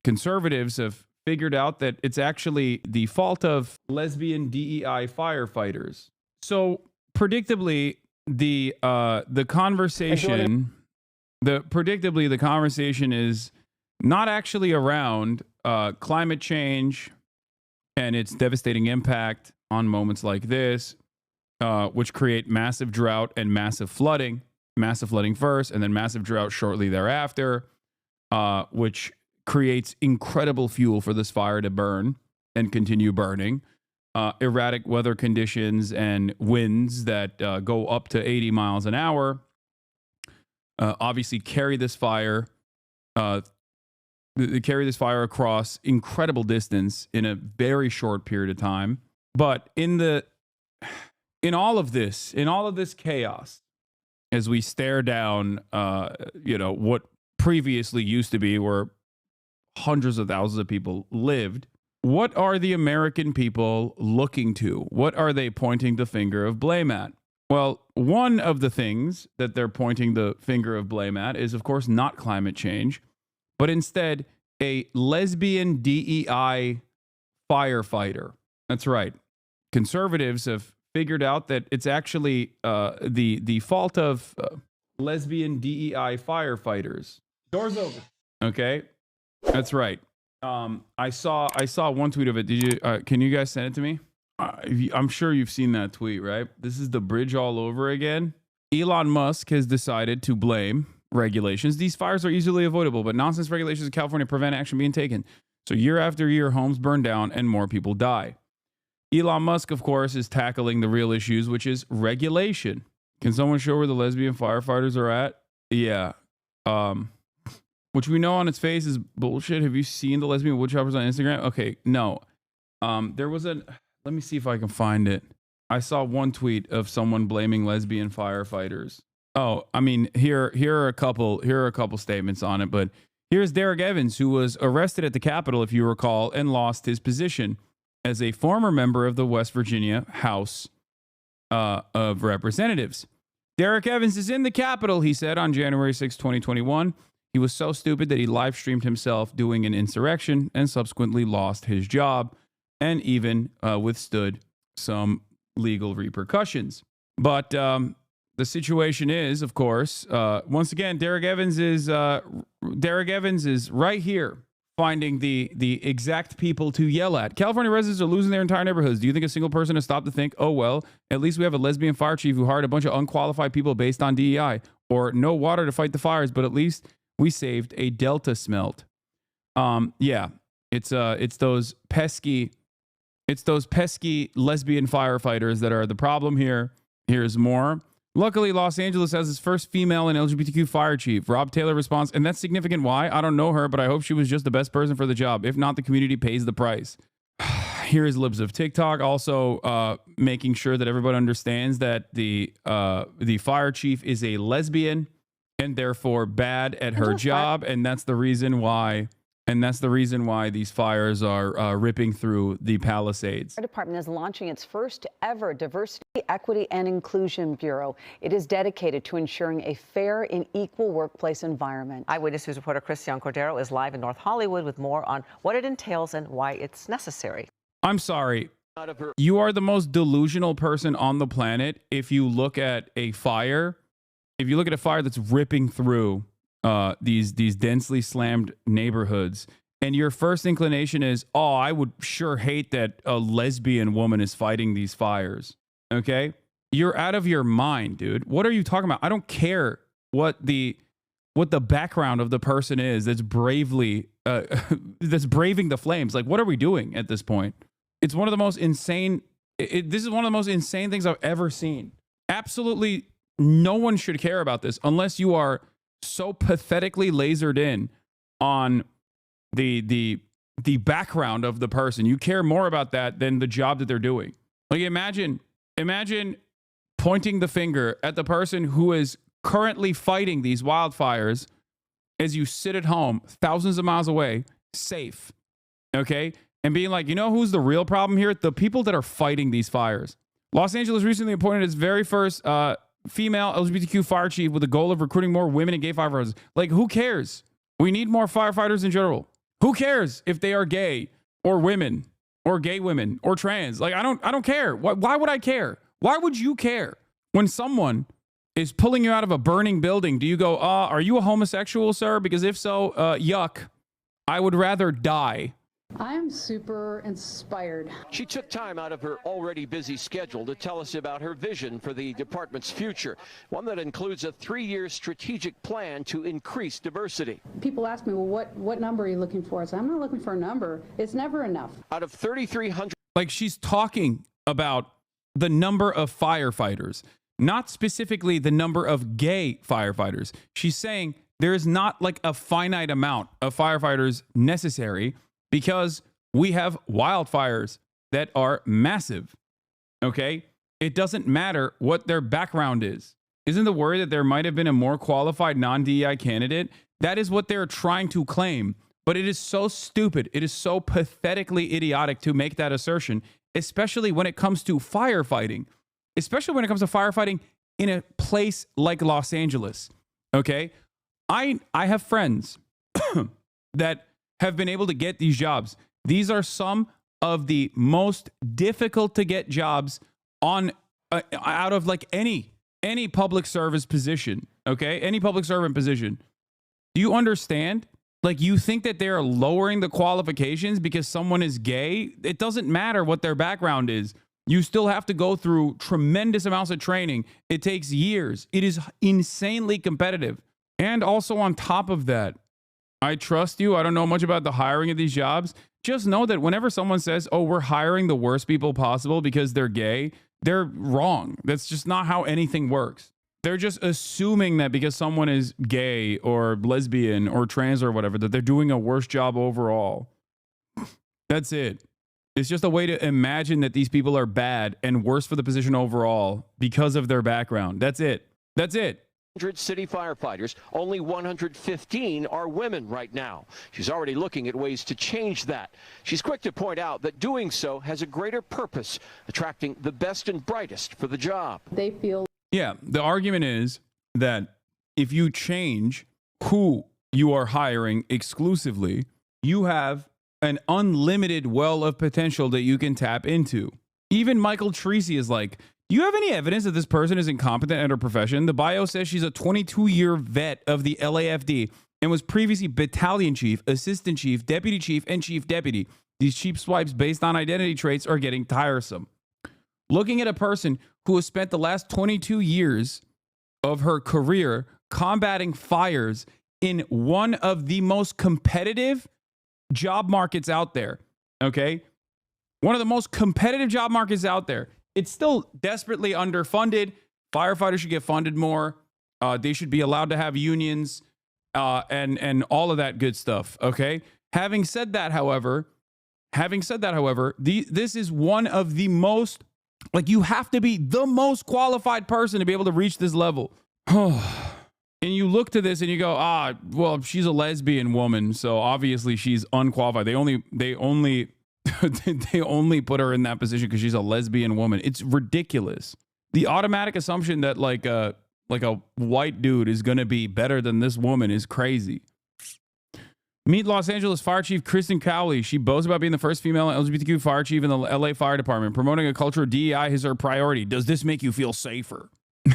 conservatives have figured out that it's actually the fault of lesbian DEI firefighters. So predictably, the conversation is not actually around climate change and its devastating impact on moments like this, which create massive drought and massive flooding first, and then massive drought shortly thereafter, which creates incredible fuel for this fire to burn and continue burning. Erratic weather conditions and winds that go up to 80 miles an hour obviously carry this fire across incredible distance in a very short period of time. But in all of this chaos, as we stare down, what previously used to be where hundreds of thousands of people lived, what are the American people looking to? What are they pointing the finger of blame at? Well, one of the things that they're pointing the finger of blame at is, of course, not climate change, but instead a lesbian DEI firefighter. That's right. Conservatives have figured out that it's actually the fault of lesbian DEI firefighters. Doors open. Okay, that's right. I saw one tweet of it. Did you? Can you guys send it to me? I'm sure you've seen that tweet, right? This is the bridge all over again. Elon Musk has decided to blame regulations. These fires are easily avoidable, but nonsense regulations in California prevent action being taken. So year after year, homes burn down and more people die. Elon Musk, of course, is tackling the real issues, which is regulation. Can someone show where the lesbian firefighters are at? Yeah. Which we know on its face is bullshit. Have you seen the lesbian woodchoppers on Instagram? Okay, no. There was let me see if I can find it. I saw one tweet of someone blaming lesbian firefighters. Oh, I mean, here are a couple statements on it, but here's Derek Evans, who was arrested at the Capitol, if you recall, and lost his position as a former member of the West Virginia House of Representatives. Derek Evans is in the Capitol, he said on January 6, 2021. He was so stupid that he live streamed himself doing an insurrection and subsequently lost his job and even withstood some legal repercussions. But the situation is, of course, once again, Derek Evans is right here finding the exact people to yell at. California residents are losing their entire neighborhoods. Do you think a single person has stopped to think, oh, well, at least we have a lesbian fire chief who hired a bunch of unqualified people based on DEI, or no water to fight the fires, but at least we saved a Delta smelt. Yeah, it's those pesky lesbian firefighters that are the problem here. Here's more. Luckily, Los Angeles has its first female and LGBTQ fire chief. Rob Taylor responds, and that's significant. Why? I don't know her, but I hope she was just the best person for the job. If not, the community pays the price. Here's libs of TikTok also making sure that everybody understands that the fire chief is a lesbian and therefore bad at her job, and that's the reason why. And that's the reason why these fires are ripping through the Palisades. The department is launching its first ever Diversity, Equity, and Inclusion Bureau. It is dedicated to ensuring a fair and equal workplace environment. Eyewitness News reporter Christian Cordero is live in North Hollywood with more on what it entails and why it's necessary. I'm sorry. You are the most delusional person on the planet if you look at a fire. If you look at a fire that's ripping through these densely slammed neighborhoods, and your first inclination is, oh, I would sure hate that a lesbian woman is fighting these fires. Okay, you're out of your mind, dude. What are you talking about? I don't care what the background of the person is that's braving the flames. Like, what are we doing at this point? It's one of the most insane. This is one of the most insane things I've ever seen. Absolutely, no one should care about this unless you are so pathetically lasered in on the background of the person. You care more about that than the job that they're doing. Like, imagine pointing the finger at the person who is currently fighting these wildfires as you sit at home thousands of miles away, safe, okay? And being like, you know who's the real problem here? The people that are fighting these fires. Los Angeles recently appointed its very first female LGBTQ fire chief with the goal of recruiting more women and gay firefighters. Like, who cares? We need more firefighters in general. Who cares if they are gay or women or gay women or trans? Like, I don't care. Why would I care? Why would you care when someone is pulling you out of a burning building? Do you go, are you a homosexual, sir? Because if so, yuck, I would rather die. I'm super inspired. She took time out of her already busy schedule to tell us about her vision for the department's future, one that includes a 3-year strategic plan to increase diversity. People ask me, well, what number are you looking for? I said, I'm not looking for a number. It's never enough. Out of 3,300. Like, she's talking about the number of firefighters, not specifically the number of gay firefighters. She's saying there is not like a finite amount of firefighters necessary because we have wildfires that are massive. Okay? It doesn't matter what their background is. Isn't the worry that there might have been a more qualified non-DEI candidate? That is what they're trying to claim. But it is so stupid. It is so pathetically idiotic to make that assertion, especially when it comes to firefighting. Especially when it comes to firefighting in a place like Los Angeles. Okay? I have friends that have been able to get these jobs. These are some of the most difficult to get jobs on out of like any public service position. Okay? Any public servant position. Do you understand? Like, you think that they're lowering the qualifications because someone is gay? It doesn't matter what their background is. You still have to go through tremendous amounts of training. It takes years. It is insanely competitive. And also on top of that, I trust you. I don't know much about the hiring of these jobs. Just know that whenever someone says, oh, we're hiring the worst people possible because they're gay, they're wrong. That's just not how anything works. They're just assuming that because someone is gay or lesbian or trans or whatever, that they're doing a worse job overall. That's it. It's just a way to imagine that these people are bad and worse for the position overall because of their background. That's it. That's it. 100 city firefighters, only 115 are women right now. She's already looking at ways to change that. She's quick to point out that doing so has a greater purpose, attracting the best and brightest for the job. They feel. Yeah, the argument is that if you change who you are hiring exclusively, you have an unlimited well of potential that you can tap into. Even Michael Treacy is like, do you have any evidence that this person is incompetent at her profession? The bio says she's a 22-year vet of the LAFD and was previously battalion chief, assistant chief, deputy chief, and chief deputy. These cheap swipes based on identity traits are getting tiresome. Looking at a person who has spent the last 22 years of her career combating fires in one of the most competitive job markets out there, okay? One of the most competitive job markets out there. It's still desperately underfunded. Firefighters should get funded more. They should be allowed to have unions and all of that good stuff, okay? Having said that, however, this is one of the most, like, you have to be the most qualified person to be able to reach this level. And you look to this and you go, well, she's a lesbian woman, so obviously she's unqualified. They only they only put her in that position because she's a lesbian woman. It's ridiculous. The automatic assumption that like a white dude is going to be better than this woman is crazy. Meet Los Angeles Fire Chief Kristen Cowley. She boasts about being the first female LGBTQ fire chief in the LA Fire Department. Promoting a culture of DEI is her priority. Does this make you feel safer?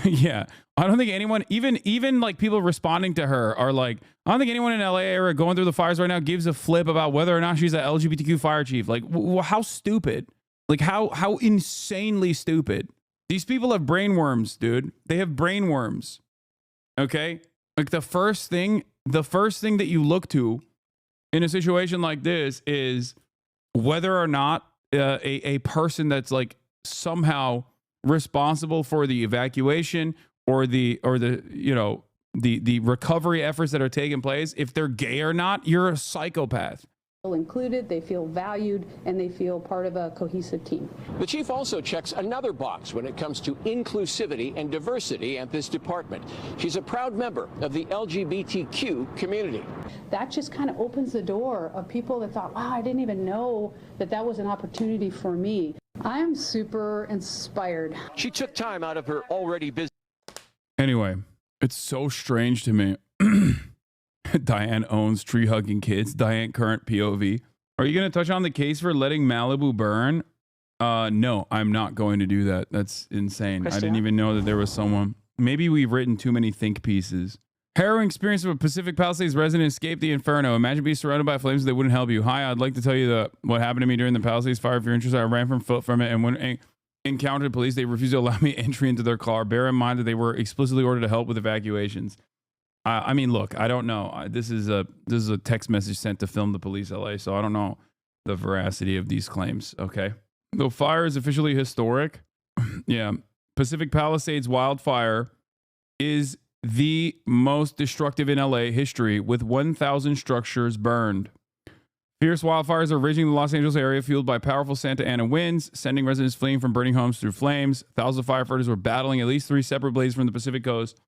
Yeah. I don't think anyone, even like people responding to her are like, I don't think anyone in LA area going through the fires right now gives a flip about whether or not she's an LGBTQ fire chief. Like, how stupid. Like, how insanely stupid. These people have brainworms, dude. They have brainworms. Okay? Like, the first thing that you look to in a situation like this is whether or not a person that's like somehow responsible for the evacuation or the recovery efforts that are taking place, if they're gay or not, you're a psychopath. Included, they feel valued, and they feel part of a cohesive team. The chief also checks another box when it comes to inclusivity and diversity at this department. She's a proud member of the LGBTQ community. That just kind of opens the door of people that thought, wow, I didn't even know that was an opportunity for me. I'm super inspired. She took time out of her already busy. Anyway, it's so strange to me Diane owns tree hugging kids. Diane current POV. Are you going to touch on the case for letting Malibu burn? No, I'm not going to do that. That's insane. Christian? I didn't even know that there was someone. Maybe we've written too many think pieces. Harrowing experience of a Pacific Palisades resident escaped the inferno. Imagine being surrounded by flames that wouldn't help you. Hi, I'd like to tell you what happened to me during the Palisades fire. If you're interested, I ran from it, and when I encountered police, they refused to allow me entry into their car. Bear in mind that they were explicitly ordered to help with evacuations. I mean, look, I don't know. This is a text message sent to film the police LA, so I don't know the veracity of these claims. Okay, the fire is officially historic. Yeah, Pacific Palisades wildfire is the most destructive in LA history, with 1,000 structures burned. Fierce wildfires are raging in the Los Angeles area, fueled by powerful Santa Ana winds, sending residents fleeing from burning homes through flames. Thousands of firefighters were battling at least 3 separate blazes from the Pacific coast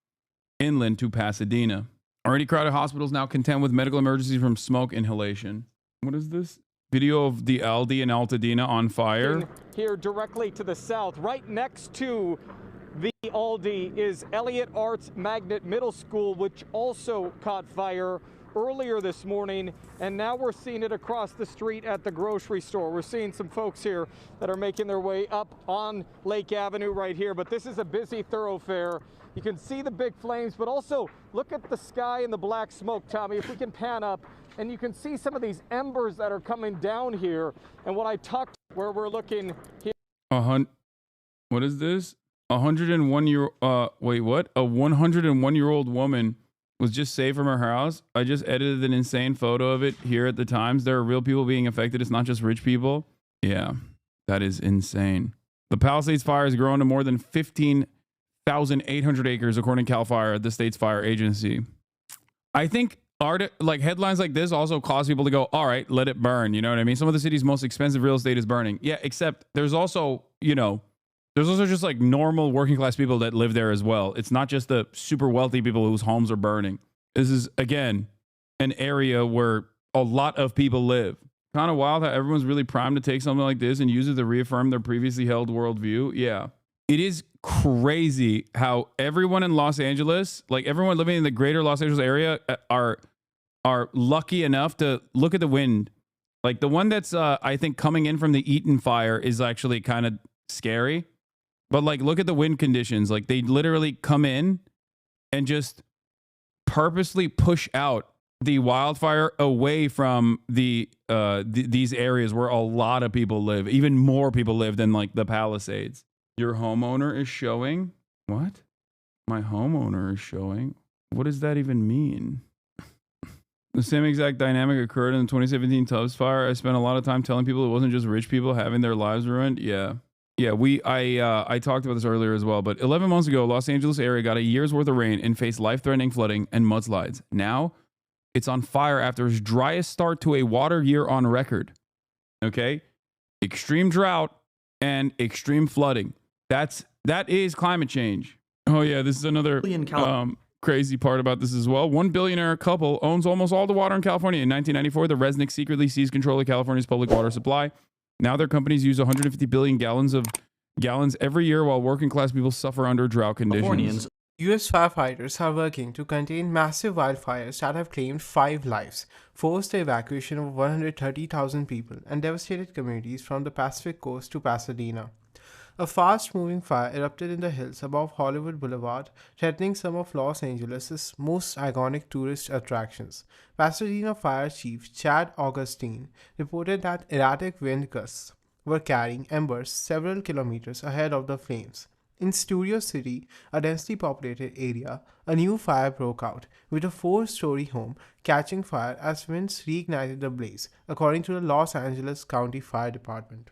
inland to Pasadena. Already crowded hospitals now contend with medical emergencies from smoke inhalation. What is this? Video of the Aldi in Altadena on fire. Here directly to the south, right next to the Aldi, is Elliott Arts Magnet Middle School, which also caught fire earlier this morning, and now we're seeing it across the street at the grocery store. We're seeing some folks here that are making their way up on Lake Avenue right here, but this is a busy thoroughfare. You can see the big flames, but also look at the sky and the black smoke, Tommy, if we can pan up, and you can see some of these embers that are coming down here. And when I talked where we're looking here. What is this? 101-year wait, what? A 101-year-old woman was just saved from her house. I just edited an insane photo of it here at the Times. There are real people being affected. It's not just rich people. Yeah, that is insane. The Palisades fire has grown to more than 15,800 acres, according to CAL FIRE, the state's fire agency. I think headlines like this also cause people to go, all right, let it burn. You know what I mean? Some of the city's most expensive real estate is burning. Yeah, except there's also, there's also just like normal working class people that live there as well. It's not just the super wealthy people whose homes are burning. This is, again, an area where a lot of people live. Kind of wild how everyone's really primed to take something like this and use it to reaffirm their previously held worldview. Yeah. It is crazy how everyone in Los Angeles, like everyone living in the greater Los Angeles area, are lucky enough to look at the wind. Like the one that's, I think, coming in from the Eaton fire is actually kind of scary. But like, look at the wind conditions. Like they literally come in and just purposely push out the wildfire away from these areas where a lot of people live, even more people live than like the Palisades. Your homeowner is showing? What? My homeowner is showing? What does that even mean? The same exact dynamic occurred in the 2017 Tubbs fire. I spent a lot of time telling people it wasn't just rich people having their lives ruined. Yeah. Yeah, I talked about this earlier as well, but 11 months ago, Los Angeles area got a year's worth of rain and faced life-threatening flooding and mudslides. Now, it's on fire after its driest start to a water year on record. Okay? Extreme drought and extreme flooding. That is climate change. Oh yeah, this is another crazy part about this as well. One billionaire couple owns almost all the water in California. In 1994, the Resnick secretly seized control of California's public water supply. Now their companies use 150 billion gallons every year while working class people suffer under drought conditions. US firefighters are working to contain massive wildfires that have claimed 5 lives, forced the evacuation of 130,000 people, and devastated communities from the Pacific coast to Pasadena. A fast-moving fire erupted in the hills above Hollywood Boulevard, threatening some of Los Angeles' most iconic tourist attractions. Pasadena Fire Chief Chad Augustine reported that erratic wind gusts were carrying embers several kilometers ahead of the flames. In Studio City, a densely populated area, a new fire broke out, with a 4-story home catching fire as winds reignited the blaze, according to the Los Angeles County Fire Department.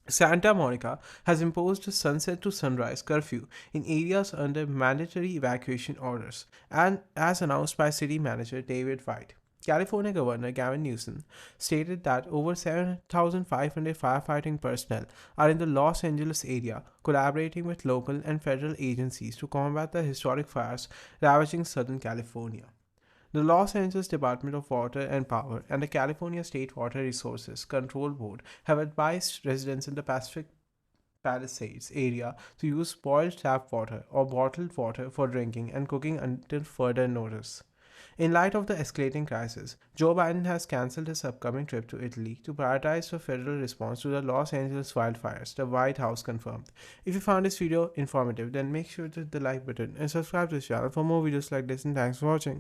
Santa Monica has imposed a sunset to sunrise curfew in areas under mandatory evacuation orders, and as announced by City Manager David White. California Governor Gavin Newsom stated that over 7,500 firefighting personnel are in the Los Angeles area, collaborating with local and federal agencies to combat the historic fires ravaging Southern California. The Los Angeles Department of Water and Power and the California State Water Resources Control Board have advised residents in the Pacific Palisades area to use boiled tap water or bottled water for drinking and cooking until further notice. In light of the escalating crisis, Joe Biden has cancelled his upcoming trip to Italy to prioritize the federal response to the Los Angeles wildfires, the White House confirmed. If you found this video informative, then make sure to hit the like button and subscribe to this channel for more videos like this, and thanks for watching.